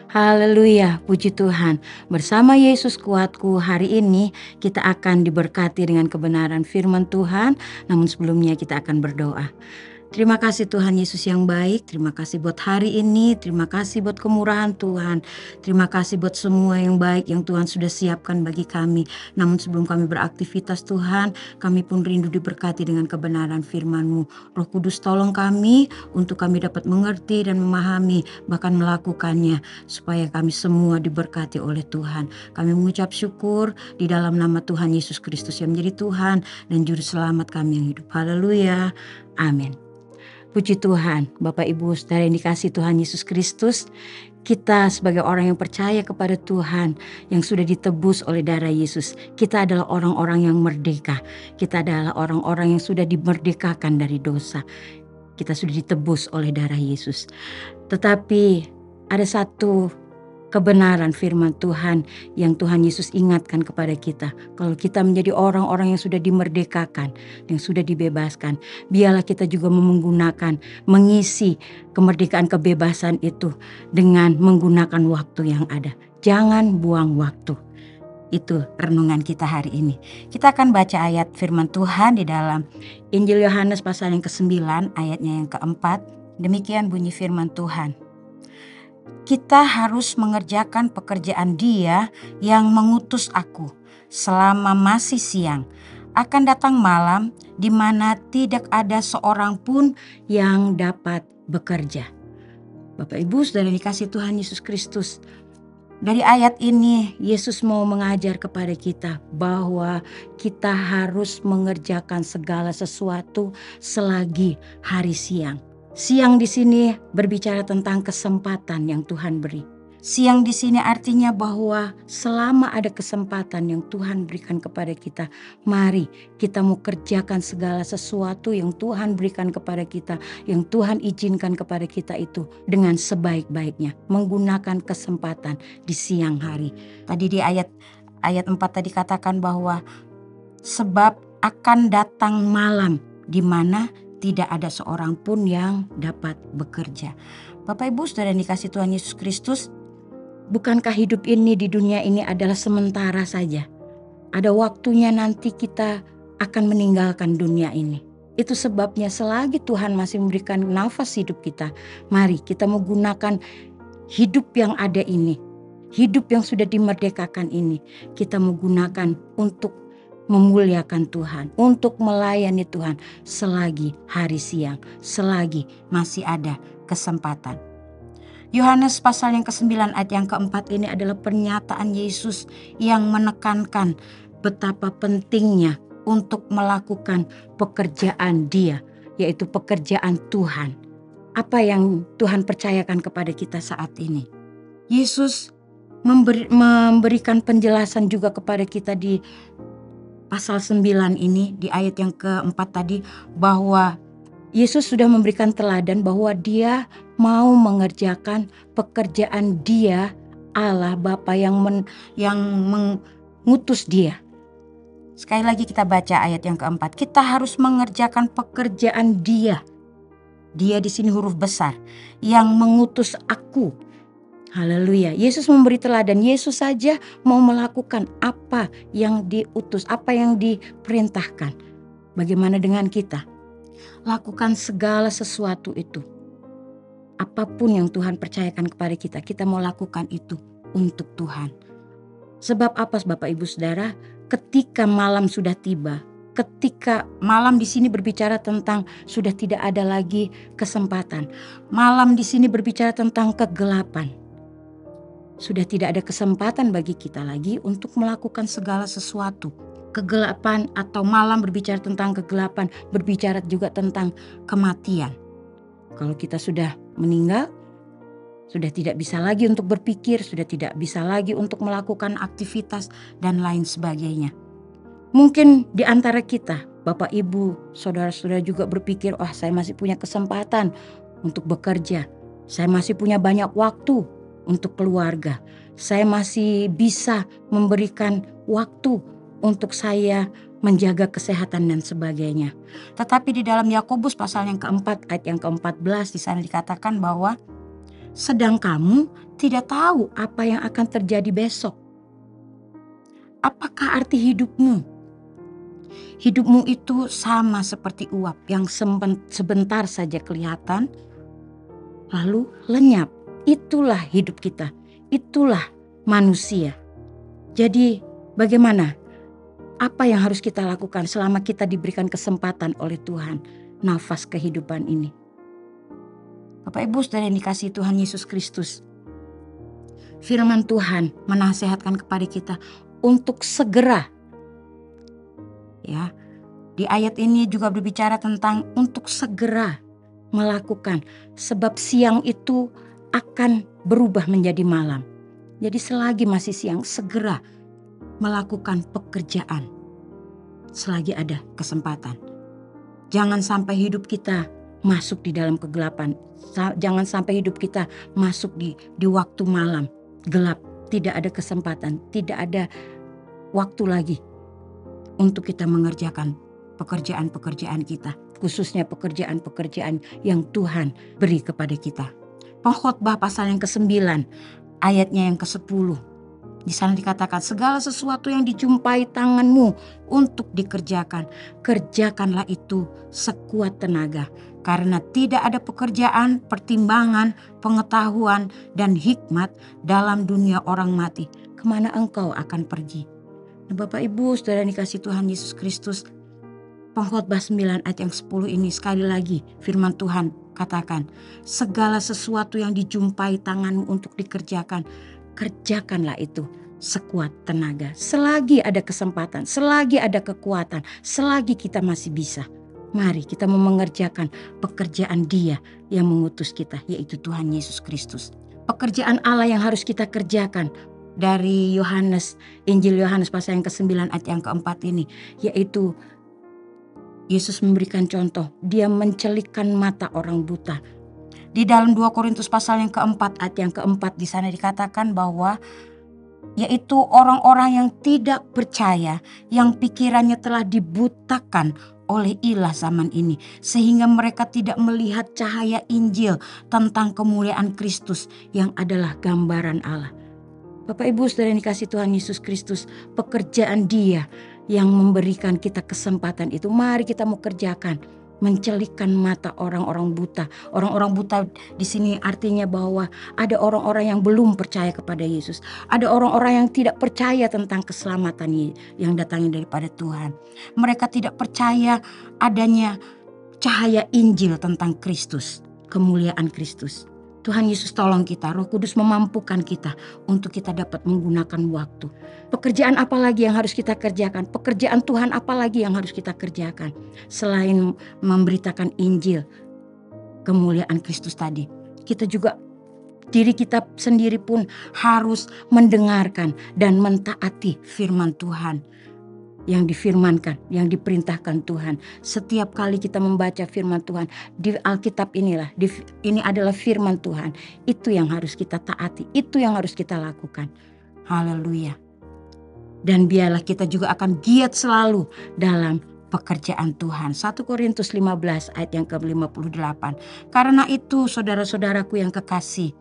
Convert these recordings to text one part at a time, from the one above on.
Haleluya, puji Tuhan. Bersama Yesus kuatku, hari ini kita akan diberkati dengan kebenaran firman Tuhan. Namun sebelumnya kita akan berdoa. Terima kasih Tuhan Yesus yang baik, terima kasih buat hari ini, terima kasih buat kemurahan Tuhan, terima kasih buat semua yang baik yang Tuhan sudah siapkan bagi kami. Namun sebelum kami beraktivitas Tuhan, kami pun rindu diberkati dengan kebenaran firman-Mu. Roh Kudus tolong kami untuk kami dapat mengerti dan memahami, bahkan melakukannya, supaya kami semua diberkati oleh Tuhan. Kami mengucap syukur di dalam nama Tuhan Yesus Kristus yang menjadi Tuhan dan Juru Selamat kami yang hidup. Haleluya, amin. Puji Tuhan, Bapak Ibu Saudara yang dikasihi Tuhan Yesus Kristus, kita sebagai orang yang percaya kepada Tuhan yang sudah ditebus oleh darah Yesus, kita adalah orang-orang yang merdeka. Kita adalah orang-orang yang sudah dimerdekakan dari dosa. Kita sudah ditebus oleh darah Yesus. Tetapi ada satu kebenaran firman Tuhan yang Tuhan Yesus ingatkan kepada kita. Kalau kita menjadi orang-orang yang sudah dimerdekakan, yang sudah dibebaskan, biarlah kita juga mengisi kemerdekaan kebebasan itu dengan menggunakan waktu yang ada. Jangan buang waktu. Itu renungan kita hari ini. Kita akan baca ayat firman Tuhan di dalam Injil Yohanes pasal yang ke-9 ayatnya yang ke-4. Demikian bunyi firman Tuhan. Kita harus mengerjakan pekerjaan Dia yang mengutus aku selama masih siang. Akan datang malam di mana tidak ada seorang pun yang dapat bekerja. Bapak Ibu Saudara dikasihi Tuhan Yesus Kristus. Dari ayat ini Yesus mau mengajar kepada kita bahwa kita harus mengerjakan segala sesuatu selagi hari siang. Siang di sini berbicara tentang kesempatan yang Tuhan beri. Siang di sini artinya bahwa selama ada kesempatan yang Tuhan berikan kepada kita, mari kita mau kerjakan segala sesuatu yang Tuhan berikan kepada kita, yang Tuhan izinkan kepada kita itu dengan sebaik-baiknya, menggunakan kesempatan di siang hari. Tadi di ayat 4 tadi katakan bahwa sebab akan datang malam di mana tidak ada seorang pun yang dapat bekerja. Bapak Ibu Saudara yang dikasihi Tuhan Yesus Kristus, bukankah hidup ini di dunia ini adalah sementara saja? Ada waktunya nanti kita akan meninggalkan dunia ini. Itu sebabnya selagi Tuhan masih memberikan nafas hidup kita, mari kita menggunakan hidup yang ada ini, hidup yang sudah dimerdekakan ini, kita menggunakan untuk memuliakan Tuhan, untuk melayani Tuhan selagi hari siang, selagi masih ada kesempatan. Yohanes pasal yang ke-9 ayat yang ke-4 ini adalah pernyataan Yesus yang menekankan betapa pentingnya untuk melakukan pekerjaan Dia, yaitu pekerjaan Tuhan. Apa yang Tuhan percayakan kepada kita saat ini? Yesus memberikan penjelasan juga kepada kita di pasal 9 ini, di ayat yang ke-4 tadi, bahwa Yesus sudah memberikan teladan bahwa Dia mau mengerjakan pekerjaan Dia, Allah Bapa yang mengutus Dia. Sekali lagi kita baca ayat yang ke-4. Kita harus mengerjakan pekerjaan Dia. Dia di sini huruf besar, yang mengutus aku. Haleluya. Yesus memberi teladan. Yesus saja mau melakukan apa yang diutus, apa yang diperintahkan. Bagaimana dengan kita? Lakukan segala sesuatu itu. Apapun yang Tuhan percayakan kepada kita, kita mau lakukan itu untuk Tuhan. Sebab apa Bapak Ibu Saudara? Ketika malam sudah tiba, ketika malam di sini berbicara tentang sudah tidak ada lagi kesempatan. Malam di sini berbicara tentang kegelapan. Sudah tidak ada kesempatan bagi kita lagi untuk melakukan segala sesuatu. Kegelapan atau malam berbicara tentang kegelapan, berbicara juga tentang kematian. Kalau kita sudah meninggal, sudah tidak bisa lagi untuk berpikir, sudah tidak bisa lagi untuk melakukan aktivitas dan lain sebagainya. Mungkin di antara kita, Bapak Ibu, saudara-saudara juga berpikir, saya masih punya kesempatan untuk bekerja. Saya masih punya banyak waktu untuk keluarga. Saya masih bisa memberikan waktu untuk saya menjaga kesehatan dan sebagainya. Tetapi di dalam Yakobus pasal yang ke-4 ayat yang ke-14 di sana dikatakan bahwa sedang kamu tidak tahu apa yang akan terjadi besok. Apakah arti hidupmu? Hidupmu itu sama seperti uap yang sebentar saja kelihatan, lalu lenyap. Itulah hidup kita, itulah manusia. Jadi bagaimana? Apa yang harus kita lakukan selama kita diberikan kesempatan oleh Tuhan nafas kehidupan ini? Bapak Ibu Saudara yang dikasihi Tuhan Yesus Kristus, firman Tuhan menasihatkan kepada kita untuk segera. Ya, di ayat ini juga berbicara tentang untuk segera melakukan, sebab siang itu akan berubah menjadi malam. Jadi selagi masih siang, segera melakukan pekerjaan selagi ada kesempatan. Jangan sampai hidup kita masuk di dalam kegelapan. Jangan sampai hidup kita masuk di waktu malam gelap. Tidak ada kesempatan, tidak ada waktu lagi untuk kita mengerjakan pekerjaan-pekerjaan kita, khususnya pekerjaan-pekerjaan yang Tuhan beri kepada kita. Pengkhotbah pasal yang ke-9 ayatnya yang ke-10. Di sana dikatakan, segala sesuatu yang dijumpai tanganmu untuk dikerjakan, kerjakanlah itu sekuat tenaga. Karena tidak ada pekerjaan, pertimbangan, pengetahuan, dan hikmat dalam dunia orang mati. Kemana engkau akan pergi? Nah, Bapak Ibu Saudara dikasihi Tuhan Yesus Kristus, Pengkhotbah 9 ayat yang 10 ini sekali lagi firman Tuhan katakan, segala sesuatu yang dijumpai tanganmu untuk dikerjakan, kerjakanlah itu sekuat tenaga. Selagi ada kesempatan, selagi ada kekuatan, selagi kita masih bisa, mari kita mau mengerjakan pekerjaan Dia yang mengutus kita, yaitu Tuhan Yesus Kristus. Pekerjaan Allah yang harus kita kerjakan dari Injil Yohanes pasal yang ke-9 ayat yang ke-4 ini, yaitu Yesus memberikan contoh, Dia mencelikkan mata orang buta. Di dalam 2 Korintus pasal yang ke-4 ayat yang ke-4 di sana dikatakan bahwa yaitu orang-orang yang tidak percaya, yang pikirannya telah dibutakan oleh ilah zaman ini, sehingga mereka tidak melihat cahaya Injil tentang kemuliaan Kristus yang adalah gambaran Allah. Bapak Ibu Saudara yang dikasihi Tuhan Yesus Kristus, pekerjaan Dia yang memberikan kita kesempatan itu, mari kita mau kerjakan. Mencelikkan mata orang-orang buta. Orang-orang buta di sini artinya bahwa ada orang-orang yang belum percaya kepada Yesus. Ada orang-orang yang tidak percaya tentang keselamatan yang datangnya daripada Tuhan. Mereka tidak percaya adanya cahaya Injil tentang Kristus, kemuliaan Kristus. Tuhan Yesus tolong kita, Roh Kudus memampukan kita untuk kita dapat menggunakan waktu. Pekerjaan apa lagi yang harus kita kerjakan? Pekerjaan Tuhan apa lagi yang harus kita kerjakan? Selain memberitakan Injil, kemuliaan Kristus tadi, kita juga diri kita sendiri pun harus mendengarkan dan mentaati firman Tuhan yang difirmankan, yang diperintahkan Tuhan. Setiap kali kita membaca firman Tuhan di Alkitab ini adalah firman Tuhan. Itu yang harus kita taati, itu yang harus kita lakukan. Haleluya. Dan biarlah kita juga akan giat selalu dalam pekerjaan Tuhan. 1 Korintus 15 ayat yang ke-58. Karena itu saudara-saudaraku yang kekasih,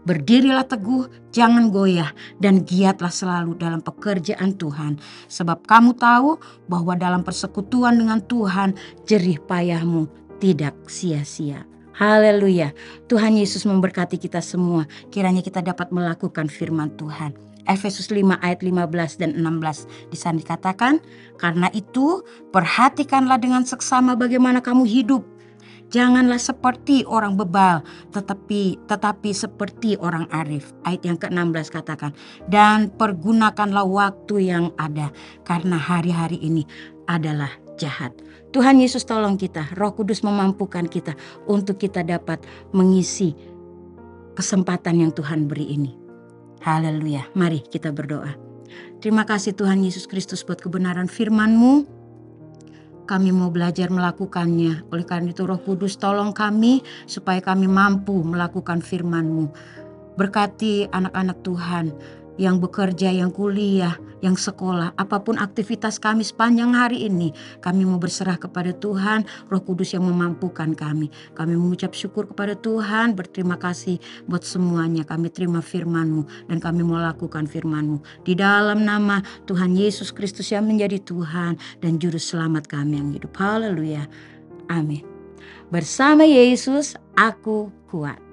berdirilah teguh, jangan goyah, dan giatlah selalu dalam pekerjaan Tuhan. Sebab kamu tahu bahwa dalam persekutuan dengan Tuhan, jerih payahmu tidak sia-sia. Haleluya. Tuhan Yesus memberkati kita semua. Kiranya kita dapat melakukan firman Tuhan. Efesus 5 ayat 15 dan 16 di sana dikatakan, karena itu perhatikanlah dengan seksama bagaimana kamu hidup. Janganlah seperti orang bebal, tetapi seperti orang arif. Ayat yang ke-16 katakan, dan pergunakanlah waktu yang ada, karena hari-hari ini adalah jahat. Tuhan Yesus tolong kita, Roh Kudus memampukan kita untuk kita dapat mengisi kesempatan yang Tuhan beri ini. Haleluya, mari kita berdoa. Terima kasih Tuhan Yesus Kristus buat kebenaran firman-Mu. Kami mau belajar melakukannya. Oleh karena itu Roh Kudus tolong kami supaya kami mampu melakukan firman-Mu. Berkati anak-anak Tuhan yang bekerja, yang kuliah, yang sekolah, apapun aktivitas kami sepanjang hari ini, kami mau berserah kepada Tuhan, Roh Kudus yang memampukan kami. Kami mengucap syukur kepada Tuhan, berterima kasih buat semuanya. Kami terima firman-Mu dan kami mau lakukan firman-Mu. Di dalam nama Tuhan Yesus Kristus yang menjadi Tuhan dan Juru Selamat kami yang hidup. Haleluya. Amin. Bersama Yesus, aku kuat.